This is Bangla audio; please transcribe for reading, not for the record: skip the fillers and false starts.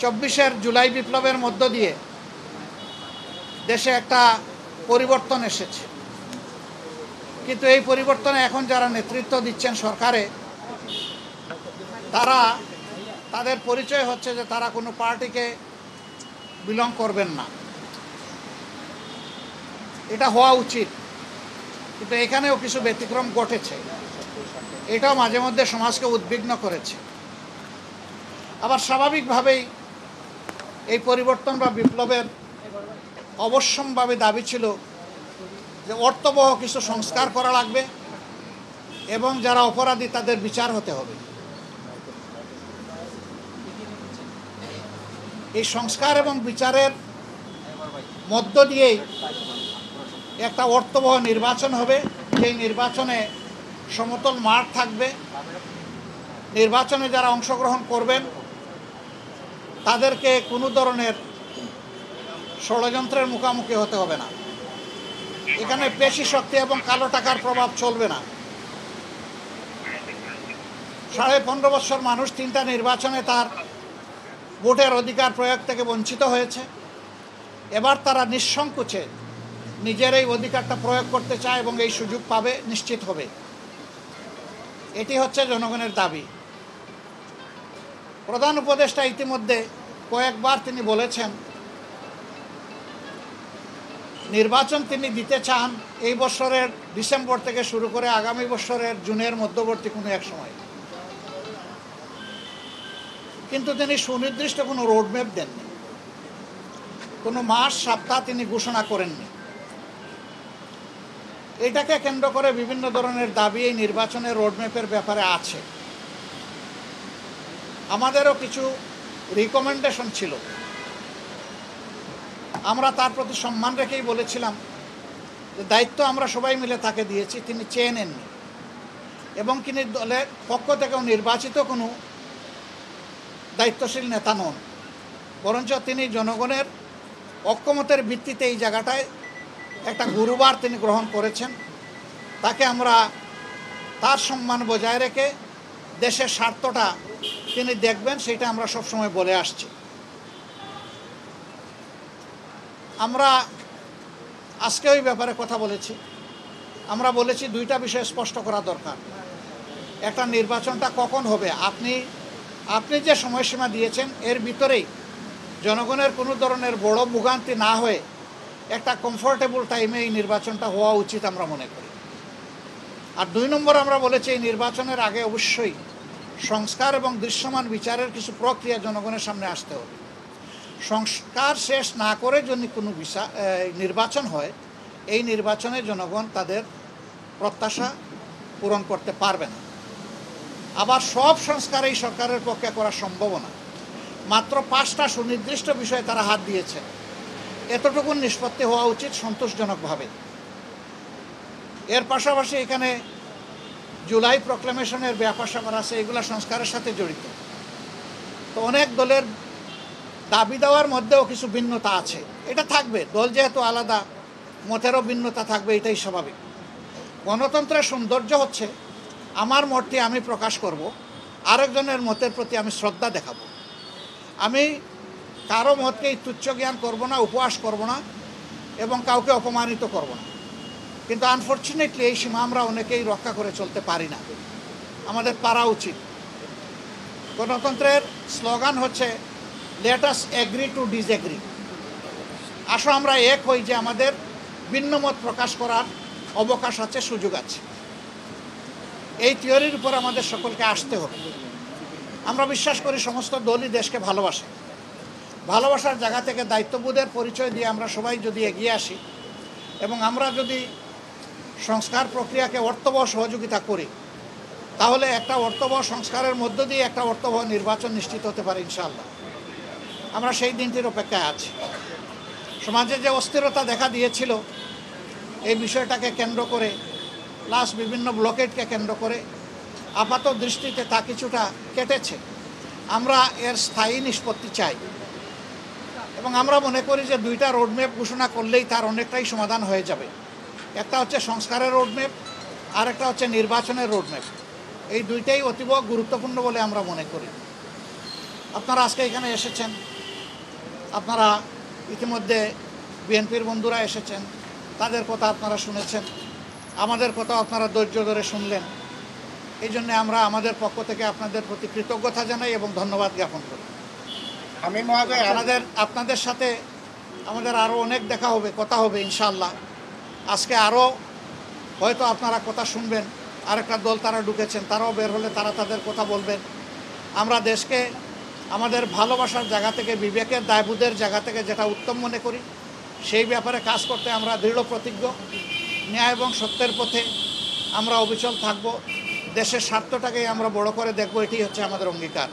24 জুলাই বিপ্লবের মধ্য দিয়ে দেশে একটা পরিবর্তন এসেছে, কিন্তু এই পরিবর্তনে এখন যারা নেতৃত্ব দিচ্ছেন সরকারে, তাদের পরিচয় হচ্ছে যে তারা কোনো পার্টিকে বিলং করবেন না। এটা হওয়া উচিত, কিন্তু এখানেও কিছু ব্যতিক্রম ঘটেছে। এটাও মাঝে মধ্যে সমাজকে উদ্বিগ্ন করেছে। আবার স্বাভাবিকভাবেই এই পরিবর্তন বা বিপ্লবের অবশ্যম্ভাবী দাবি ছিল যে অর্থবহ কিছু সংস্কার করা লাগবে এবং যারা অপরাধী তাদের বিচার হতে হবে। এই সংস্কার এবং বিচারের মধ্য দিয়েই একটা অর্থবহ নির্বাচন হবে, যেই নির্বাচনে সমতল মাঠ থাকবে। নির্বাচনে যারা অংশগ্রহণ করবেন তাদেরকে কোনো ধরনের ষড়যন্ত্রের মুখোমুখি হতে হবে না। এখানে পেশি শক্তি এবং কালো টাকার প্রভাব চলবে না। 15.5 বছর মানুষ 3টা নির্বাচনে তার ভোটের অধিকার প্রয়োগ থেকে বঞ্চিত হয়েছে। এবার তারা নিঃসংকোচে নিজের এই অধিকারটা প্রয়োগ করতে চায় এবং এই সুযোগ পাবে, নিশ্চিত হবে। এটি হচ্ছে জনগণের দাবি। প্রধান উপদেষ্টা ইতিমধ্যে কয়েকবার তিনি বলেছেন নির্বাচন তিনি দিতে চান এই বছরের ডিসেম্বর থেকে শুরু করে আগামী বছরের জুনের মধ্যবর্তী কোনো এক সময়, কিন্তু তিনি সুনির্দিষ্ট কোনো রোডম্যাপ দেননি, কোনো মাস সপ্তাহ তিনি ঘোষণা করেননি। এটাকে কেন্দ্র করে বিভিন্ন ধরনের দাবি এই নির্বাচনের রোডম্যাপের ব্যাপারে আছে। আমাদেরও কিছু রিকমেন্ডেশন ছিল, আমরা তার প্রতি সম্মান রেখেই বলেছিলাম যে দায়িত্ব আমরা সবাই মিলে তাকে দিয়েছি, তিনি চেয়ে নেননি এবং তিনি দলের পক্ষ থেকেও নির্বাচিত কোনো দায়িত্বশীল নেতা নন, বরঞ্চ তিনি জনগণের ঐক্যমতের ভিত্তিতে এই জায়গাটায় একটা গুরুবার তিনি গ্রহণ করেছেন। তাকে আমরা তার সম্মান বজায় রেখে দেশের স্বার্থটা তিনি দেখবেন, সেটা আমরা সবসময় বলে আসছি। আমরা আজকে ওই ব্যাপারে কথা বলেছি। আমরা বলেছি 2টা বিষয় স্পষ্ট করা দরকার। একটা, নির্বাচনটা কখন হবে, আপনি যে সময়সীমা দিয়েছেন এর ভিতরেই জনগণের কোনো ধরনের বড় ভোগান্তি না হয়ে একটা কমফোর্টেবল টাইমে এই নির্বাচনটা হওয়া উচিত আমরা মনে করি। আর 2 নম্বর আমরা বলেছি এই নির্বাচনের আগে অবশ্যই সংস্কার এবং দৃশ্যমান বিচারের কিছু প্রক্রিয়া জনগণের সামনে আসতে হবে। সংস্কার শেষ না করে যদি কোনো নির্বাচন হয়, এই নির্বাচনে জনগণ তাদের প্রত্যাশা পূরণ করতে পারবে না। আবার সব সংস্কার এই সরকারের পক্ষে করা সম্ভব না। মাত্র 5টা সুনির্দিষ্ট বিষয়ে তারা হাত দিয়েছে, এতটুকু নিষ্পত্তি হওয়া উচিত সন্তোষজনকভাবে। এর পাশাপাশি এখানে জুলাই প্রক্লেমেশনের ব্যাপার স্যাপার আছে, এগুলো সংস্কারের সাথে জড়িত। তো অনেক দলের দাবি দেওয়ার মধ্যেও কিছু ভিন্নতা আছে, এটা থাকবে। দল যেহেতু আলাদা, মতেরও ভিন্নতা থাকবে, এটাই স্বাভাবিক। গণতন্ত্রের সৌন্দর্য হচ্ছে আমার মতটি আমি প্রকাশ করব, আরেকজনের মতের প্রতি আমি শ্রদ্ধা দেখাবো। আমি কারো মতকেই তুচ্ছ জ্ঞান করব না, উপহাস করব না এবং কাউকে অপমানিত করব না। কিন্তু আনফর্চুনেটলি এই সীমা আমরা অনেকেই রক্ষা করে চলতে পারি না, আমাদের পারা উচিত। গণতন্ত্রের স্লোগান হচ্ছে let us agree to disagree. আসো আমরা এক হই যে আমাদের ভিন্ন মত প্রকাশ করার অবকাশ আছে, সুযোগ আছে। এই থিওরির উপর আমাদের সকলকে আসতে হবে। আমরা বিশ্বাস করি সমস্ত দলই দেশকে ভালোবাসে। ভালোবাসার জায়গা থেকে দায়িত্ববোধের পরিচয় দিয়ে আমরা সবাই যদি এগিয়ে আসি এবং আমরা যদি সংস্কার প্রক্রিয়াকে অর্থবহ সহযোগিতা করি, তাহলে একটা অর্থবহ সংস্কারের মধ্য দিয়ে একটা অর্থবহ নির্বাচন নিশ্চিত হতে পারে ইনশাআল্লাহ। আমরা সেই দিনটির অপেক্ষায় আছি। সমাজে যে অস্থিরতা দেখা দিয়েছিল এই বিষয়টাকে কেন্দ্র করে, প্লাস বিভিন্ন ব্লকেটকে কেন্দ্র করে আপাত দৃষ্টিতে তা কিছুটা কেটেছে। আমরা এর স্থায়ী নিষ্পত্তি চাই এবং আমরা মনে করি যে 2টা রোডম্যাপ ঘোষণা করলেই তার অনেকটাই সমাধান হয়ে যাবে। একটা হচ্ছে সংস্কারের রোডম্যাপ, আর একটা হচ্ছে নির্বাচনের রোডম্যাপ। এই 2টাই অতীব গুরুত্বপূর্ণ বলে আমরা মনে করি। আপনারা আজকে এখানে এসেছেন, আপনারা ইতিমধ্যে বিএনপির বন্ধুরা এসেছেন, তাদের কথা আপনারা শুনেছেন, আমাদের কথা আপনারা ধৈর্য ধরে শুনলেন। এই জন্যে আমরা আমাদের পক্ষ থেকে আপনাদের প্রতি কৃতজ্ঞতা জানাই এবং ধন্যবাদ জ্ঞাপন করি। আমিন মহোদয়, আপনাদের সাথে আমাদের আরও অনেক দেখা হবে, কথা হবে ইনশাআল্লাহ। আজকে আরও হয়তো আপনারা কথা শুনবেন, আরেকটা দল তারা ঢুকেছেন, তারাও বের হলে তারা তাদের কথা বলবেন। আমরা দেশকে আমাদের ভালোবাসার জায়গা থেকে, বিবেকের দায়বোধের জায়গা থেকে যেটা উত্তম মনে করি সেই ব্যাপারে কাজ করতে আমরা দৃঢ় প্রতিজ্ঞ। ন্যায় এবং সত্যের পথে আমরা অবিচল থাকব, দেশের স্বার্থটাকেই আমরা বড় করে দেখব, এটি হচ্ছে আমাদের অঙ্গীকার।